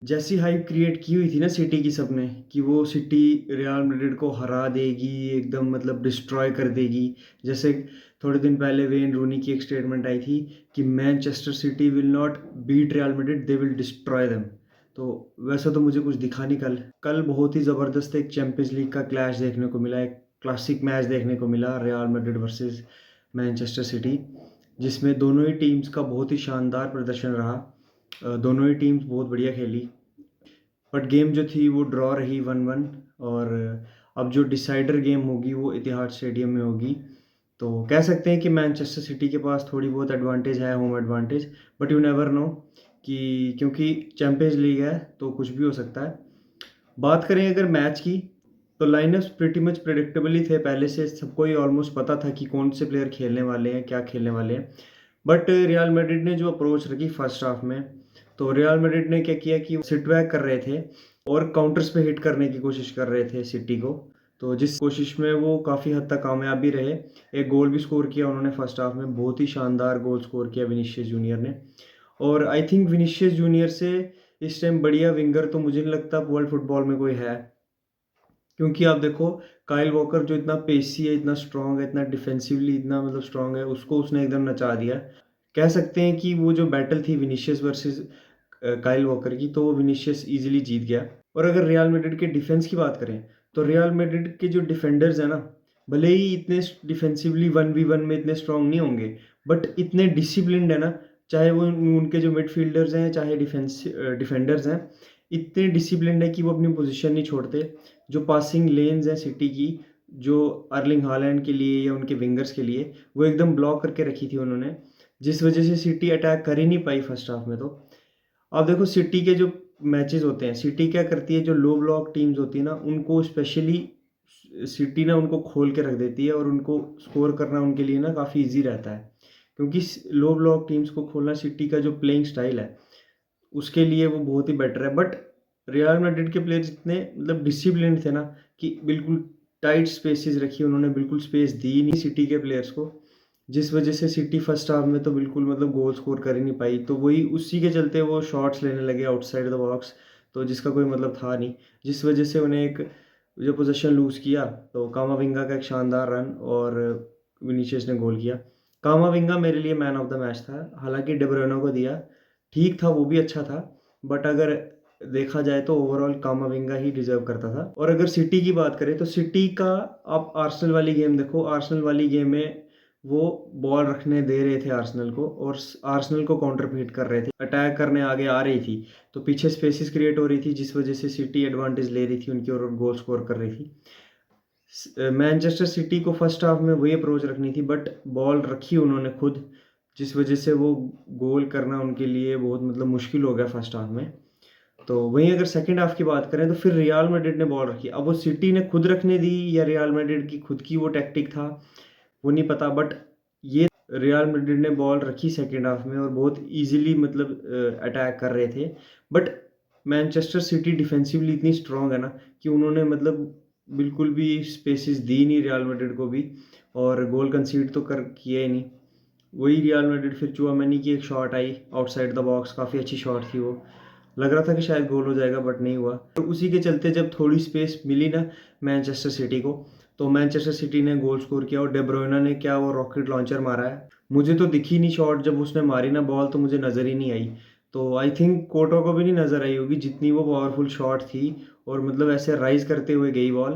जैसी hype create की हुई थी ना सिटी की सबने कि वो सिटी रियल मैड्रिड को हरा देगी, एकदम मतलब डिस्ट्रॉय कर देगी। जैसे थोड़े दिन पहले वेन रूनी की एक स्टेटमेंट आई थी कि Manchester City will not beat Real Madrid, they will destroy them. तो वैसा तो मुझे कुछ दिखा नहीं। कल कल बहुत ही ज़बरदस्त एक चैंपियंस लीग का क्लैश देखने को मिला, एक क्लासिक मैच देखने को मिला, real Madrid versus Manchester city, जिसमें दोनों ही टीम्स का बहुत ही शानदार प्रदर्शन रहा। दोनों ही टीम्स बहुत बढ़िया खेली, बट गेम जो थी वो ड्रॉ रही 1-1। और अब जो डिसाइडर गेम होगी वो इतिहाद स्टेडियम में होगी। तो कह सकते हैं कि मैनचेस्टर सिटी के पास थोड़ी बहुत एडवांटेज है, home advantage, but you never know कि क्योंकि चैंपियंस लीग है तो कुछ भी हो सकता है। बात करें अगर मैच की, तो लाइनअप्स प्रीटी मच प्रेडिक्टेबल ही थे, पहले से सबको ही ऑलमोस्ट पता था कि कौन से प्लेयर खेलने वाले हैं, क्या खेलने वाले हैं। बट रियल मैड्रिड ने जो अप्रोच रखी फर्स्ट हाफ में, तो रियल मैड्रिड ने क्या किया कि सिट बैक कर रहे थे और काउंटर्स पे हिट करने की कोशिश कर रहे थे सिटी को। तो जिस कोशिश में वो काफ़ी हद तक कामयाब भी रहे। एक गोल भी स्कोर किया उन्होंने फर्स्ट हाफ में, बहुत ही शानदार गोल स्कोर किया विनीशियस जूनियर ने। और आई थिंक विनीशियस जूनियर से इस टाइम बढ़िया विंगर तो मुझे नहीं लगता वर्ल्ड फुटबॉल में कोई है। क्योंकि आप देखो, काइल वॉकर जो इतना पेसी है, इतना स्ट्रांग है, इतना डिफेंसिवली इतना मतलब स्ट्रांग है, उसको उसने एकदम नचा दिया। कह सकते हैं कि वो जो बैटल थी विनीशियस वर्सेस काइल वॉकर की, तो वो विनीशियस इजीली जीत गया। और अगर रियल मैड्रिड के डिफेंस की बात करें, तो रियल मैड्रिड के जो डिफेंडर्स हैं ना, भले ही इतने डिफेंसिवली 1v1 में इतने स्ट्रांग नहीं होंगे, बट इतने डिसिप्लिन्ड है ना। चाहे वो उनके जो मिडफील्डर्स हैं, चाहे डिफेंडर्स हैं, इतने डिसिप्लिन्ड है कि वो अपनी पोजीशन नहीं छोड़ते। जो पासिंग लेन्स हैं सिटी की, जो अर्लिंग हालैंड के लिए या उनके विंगर्स के लिए, वो एकदम ब्लॉक करके रखी थी उन्होंने, जिस वजह से सिटी अटैक कर ही नहीं पाई फर्स्ट हाफ में। तो अब देखो सिटी के जो मैचेस होते हैं, सिटी क्या करती है, जो लो ब्लॉक टीम्स होती है ना, उनको स्पेशली सिटी ना उनको खोल के रख देती है और उनको स्कोर करना उनके लिए ना काफ़ी इजी रहता है। क्योंकि लो ब्लॉक टीम्स को खोलना सिटी का जो प्लेइंग स्टाइल है उसके लिए वो बहुत ही बेटर है। बट रियल मैड्रिड के प्लेयर्स इतने मतलब डिसिप्लिन्ड थे ना कि बिल्कुल टाइट स्पेसेस रखी उन्होंने, बिल्कुल स्पेस दी नहीं सिटी के प्लेयर्स को, जिस वजह से सिटी फर्स्ट हाफ में तो बिल्कुल मतलब गोल स्कोर कर ही नहीं पाई। तो वही उसी के चलते वो शॉट्स लेने लगे आउटसाइड द बॉक्स, तो जिसका कोई मतलब था नहीं, जिस वजह से उन्हें एक जो पोजीशन लूज़ किया। तो कामाविंगा का एक शानदार रन और विनीशियस ने गोल किया। कामाविंगा मेरे लिए मैन ऑफ द मैच था, हालांकि डे ब्रुयने को दिया, ठीक था, वो भी अच्छा था। बट अगर देखा जाए तो ओवरऑल कामाविंगा ही डिजर्व करता था। और अगर सिटी की बात करें तो सिटी का, आप आर्सेनल वाली गेम देखो, आर्सेनल वाली गेम में वो बॉल रखने दे रहे थे आर्सेनल को और आर्सेनल को काउंटर पे हिट कर रहे थे, अटैक करने आगे आ रही थी, तो पीछे स्पेसेस क्रिएट हो रही थी, जिस वजह से सिटी एडवांटेज ले रही थी उनकी और गोल स्कोर कर रही थी। मैनचेस्टर सिटी को फर्स्ट हाफ में वही अप्रोच रखनी थी, बट बॉल रखी उन्होंने खुद, जिस वजह से वो गोल करना उनके लिए बहुत मतलब मुश्किल हो गया फर्स्ट हाफ में। तो वहीं अगर सेकंड हाफ की बात करें तो फिर रियल मैड्रिड ने बॉल रखी। अब वो सिटी ने खुद रखने दी या रियल मैड्रिड की खुद की वो टैक्टिक था, वो नहीं पता। बट ये रियल मैड्रिड ने बॉल रखी सेकंड हाफ में और बहुत इजीली मतलब अटैक कर रहे थे। बट मैनचेस्टर सिटी डिफेंसिवली इतनी स्ट्रांग है ना कि उन्होंने मतलब बिल्कुल भी स्पेसेस दी नहीं रियल मैड्रिड को भी, और गोल कंसीड तो कर किया ही नहीं। वही रियल मैड्रिड, फिर चुआमेनी की एक shot I outside the box, काफ़ी अच्छी शॉट थी वो, लग रहा था कि शायद गोल हो जाएगा बट नहीं हुआ। तो उसी के चलते जब थोड़ी स्पेस मिली ना मैनचेस्टर सिटी को, तो मैनचेस्टर सिटी ने गोल स्कोर किया। और डे ब्रुयने ने क्या वो रॉकेट लॉन्चर मारा है, मुझे तो दिखी नहीं शॉट, जब उसने मारी ना बॉल तो मुझे नज़र ही नहीं आई। तो आई थिंक कोटो को भी नहीं नज़र आई होगी, जितनी वो पावरफुल शॉट थी और मतलब ऐसे राइज करते हुए गई बॉल,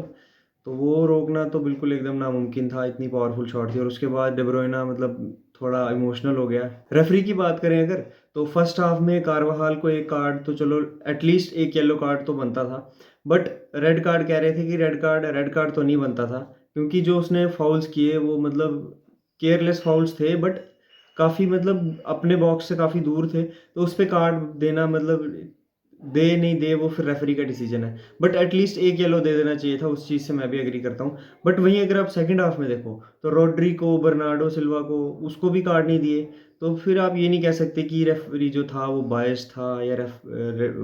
तो वो रोकना तो बिल्कुल एकदम नामुमकिन था, इतनी पावरफुल शॉट थी। और उसके बाद डे ब्रुयना मतलब थोड़ा इमोशनल हो गया। रेफरी की बात करें अगर, तो फर्स्ट हाफ में कारवाहाल को एक कार्ड तो चलो, एटलीस्ट एक येलो कार्ड तो बनता था। बट रेड कार्ड कह रहे थे कि रेड कार्ड तो नहीं बनता था, क्योंकि जो उसने फाउल्स किए वो मतलब केयरलेस फाउल्स थे, बट काफ़ी मतलब अपने बॉक्स से काफ़ी दूर थे, तो उस पर कार्ड देना मतलब दे नहीं दे वो फिर रेफरी का डिसीजन है। बट एटलीस्ट एक येलो दे देना चाहिए था, उस चीज़ से मैं भी एग्री करता हूँ। बट वहीं अगर आप सेकंड हाफ में देखो तो रॉड्री को, बर्नार्डो सिल्वा को, उसको भी कार्ड नहीं दिए। तो फिर आप ये नहीं कह सकते कि रेफरी जो था वो बायस था या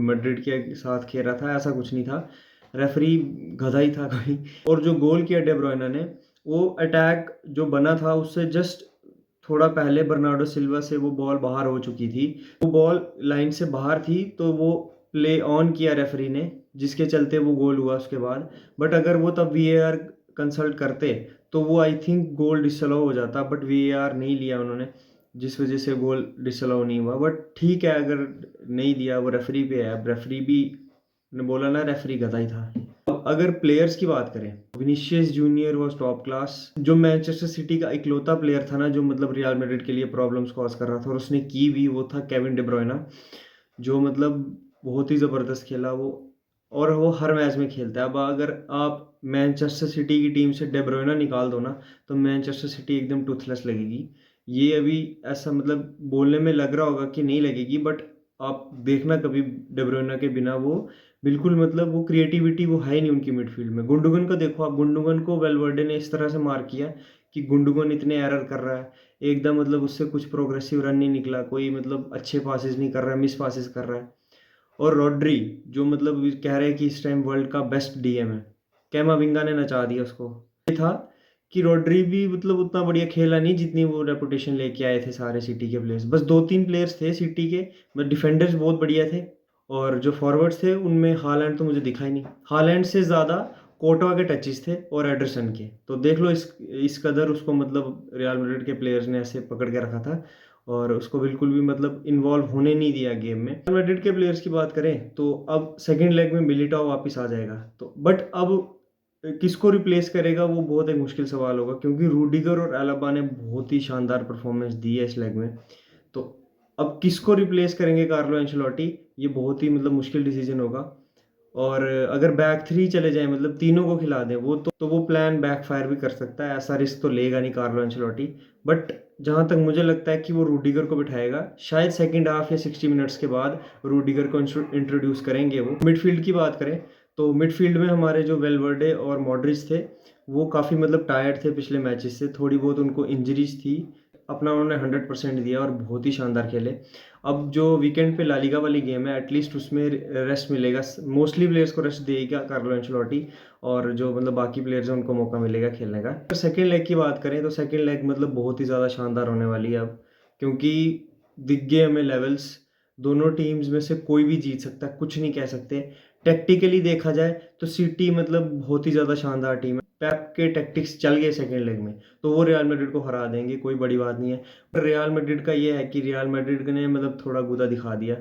मैड्रिड के साथ खेल रहा था, ऐसा कुछ नहीं था। रेफरी गधा ही था कोई। और जो गोल किया डे ब्रुयने ने, वो अटैक जो बना था उससे जस्ट थोड़ा पहले बर्नार्डो सिल्वा से वो बॉल बाहर हो चुकी थी, वो बॉल लाइन से बाहर थी, तो वो प्ले ऑन किया रेफरी ने, जिसके चलते वो गोल हुआ उसके बाद। बट अगर वो तब वीएआर कंसल्ट करते तो वो आई थिंक गोल डिसअलाउ हो जाता, बट वीएआर नहीं लिया उन्होंने, जिस वजह से गोल डिसअलाउ नहीं हुआ। बट ठीक है, अगर नहीं दिया, वो रेफरी पे है। अब रेफरी भी ने बोला ना, रेफरी गधा ही था। अब अगर प्लेयर्स की बात करें, Vinicius junior was top class. जो मैनचेस्टर सिटी का इकलौता प्लेयर था ना जो मतलब रियल मैड्रिड के लिए प्रॉब्लम्स कॉज कर रहा था, और उसने की भी, वो था केविन डे ब्रुयना, जो मतलब बहुत ही ज़बरदस्त खेला वो, और वो हर मैच में खेलता है। अब अगर आप मैनचेस्टर सिटी की टीम से डे ब्रुयना निकाल दो ना, तो मैनचेस्टर सिटी एकदम टूथलेस लगेगी। ये अभी ऐसा मतलब बोलने में लग रहा होगा कि नहीं लगेगी, बट आप देखना कभी डे ब्रुयना के बिना वो बिल्कुल मतलब वो क्रिएटिविटी वो है ही नहीं उनकी मिडफील्ड में। गुंडोगन को देखो आप, गुंडोगन को वेलवर्डे ने इस तरह से मार किया कि गुंडोगन इतने एरर कर रहा है, एकदम मतलब उससे कुछ प्रोग्रेसिव रन नहीं निकला, कोई मतलब अच्छे पासेस नहीं कर रहा है, मिस पासेस कर रहा है। और रॉड्री, जो मतलब कह रहे हैं कि इस टाइम वर्ल्ड का बेस्ट डीएम है, कैमाविंगा ने नचा दिया उसको। ये था कि रॉड्री भी मतलब उतना बढ़िया खेला नहीं जितनी वो रेपुटेशन लेके आए थे सारे सिटी के प्लेयर्स। बस 2-3 प्लेयर्स थे सिटी के, बट डिफेंडर्स बहुत बढ़िया थे, और जो फॉरवर्ड्स थे उनमें हालैंड तो मुझे दिखा ही नहीं। हालैंड से ज़्यादा कोर्टवा के टचेस थे और एडरसन के। तो देख लो इस कदर उसको मतलब रियल मैड्रिड के प्लेयर्स ने ऐसे पकड़ के रखा था, और उसको बिल्कुल भी मतलब इन्वॉल्व होने नहीं दिया गेम में। रियल मैड्रिड के प्लेयर्स की बात करें तो अब सेकंड लेग में मिलिटाओ वापस आ जाएगा, तो बट अब किसको रिप्लेस करेगा वो बहुत एक मुश्किल सवाल होगा, क्योंकि रूडिगर और एलाबा ने बहुत ही शानदार परफॉर्मेंस दी है इस लेग में। तो अब किसको रिप्लेस करेंगे कार्लो एंcelotti, ये बहुत ही मतलब मुश्किल डिसीजन होगा। और अगर बैक थ्री चले जाए, मतलब तीनों को खिला दें वो, तो वो प्लान बैकफायर भी कर सकता है। ऐसा रिस्क तो लेगा नहीं कार्लो एंcelotti। बट जहाँ तक मुझे लगता है कि वो रूडिगर को बिठाएगा, शायद सेकंड हाफ या 60 मिनट्स के बाद रूडिगर को इंट्रोड्यूस करेंगे वो। मिडफील्ड की बात करें तो मिडफील्ड में हमारे जो वेलवर्डे और मॉड्रिच थे, वो काफ़ी मतलब टायर्ड थे पिछले मैचेस से, थोड़ी बहुत उनको इंजरीज थी। अपना उन्होंने 100% दिया और बहुत ही शानदार खेले। अब जो वीकेंड पे ला लीगा वाली गेम है, एटलीस्ट उसमें रेस्ट मिलेगा, मोस्टली प्लेयर्स को रेस्ट देगा कार्लो एंcelotti, और जो मतलब बाकी प्लेयर्स हैं उनको मौका मिलेगा खेलने का। तो सेकेंड लेग की बात करें तो सेकेंड लेग मतलब बहुत ही ज़्यादा शानदार होने वाली है अब, क्योंकि दिख गए हमें लेवल्स। दोनों टीम्स में से कोई भी जीत सकता है, कुछ नहीं कह सकते। टैक्टिकली देखा जाए तो सिटी मतलब बहुत ही ज़्यादा शानदार टीम है। पेप के टैक्टिक्स चल गए सेकेंड लेग में, तो वो रियल मैड्रिड को हरा देंगे, कोई बड़ी बात नहीं है। पर रियल मैड्रिड का ये है कि रियल मैड्रिड ने मतलब थोड़ा गुदा दिखा दिया,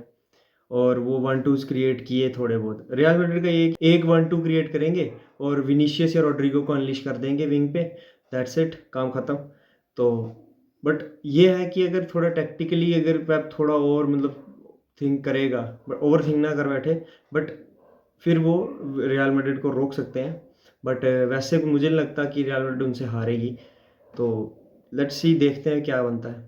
और वो 1-2s क्रिएट किए थोड़े बहुत। रियल मैड्रिड का एक 1-2 क्रिएट करेंगे और विनीशियस या रोड्रिगो को अनलिश कर देंगे विंग पे, दैट्स इट, काम खत्म। तो बट ये है कि अगर थोड़ा टैक्टिकली अगर पेप थोड़ा और मतलब थिंक करेगा, बट ओवर थिंक ना कर बैठे, बट फिर वो रियल मैड्रिड को रोक सकते हैं। बट वैसे मुझे नहीं लगता कि रियल मैड्रिड उनसे हारेगी। तो लेट्स सी, देखते हैं क्या बनता है।